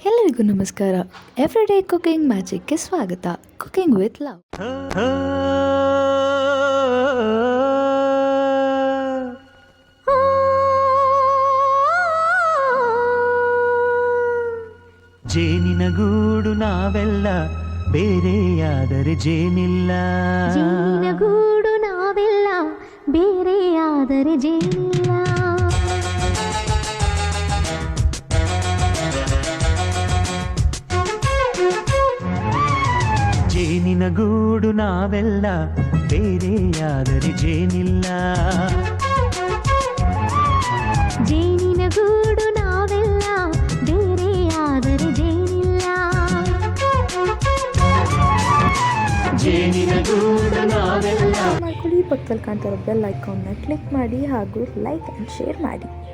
ಎಲ್ಲರಿಗೂ ನಮಸ್ಕಾರ. Everyday cooking ಮ್ಯಾಜಿಕ್ಗೆ ಸ್ವಾಗತ. Cooking with love. ಜೇನಿನ ಗೂಡು ನಾವೆಲ್ಲ ಬೇರೆಯಾದರೆ ಜೇನಿಲ್ಲ. ಜೇನಿನ ಗೂಡು ನಾವೆಲ್ಲ ಬೇರೆಯಾದರೆ ಜೇನಿಲ್ಲ. ಜೇನಿನ ಗೂಡು ನಾವೆಲ್ಲ ಬೇರೆಯಾದರೆ ಜೇನಿಲ್ಲ. ಜೇನಿನ ಗೂಡು ನಾವೆಲ್ಲ ಬೇರೆಯಾದರೆ ಜೇನಿಲ್ಲ. ಜೇನಿನ ಗೂಡು ನಾವೆಲ್ಲ ಮಾಡ್ಕೊಳ್ಳಿ. ಪಕ್ಕದಲ್ಲಿ ಕಾಣ್ತಿರೋ ಬೆಲ್ ಐಕಾನ್ನ ಕ್ಲಿಕ್ ಮಾಡಿ ಹಾಗೂ ಲೈಕ್ ಆ್ಯಂಡ್ ಶೇರ್ ಮಾಡಿ.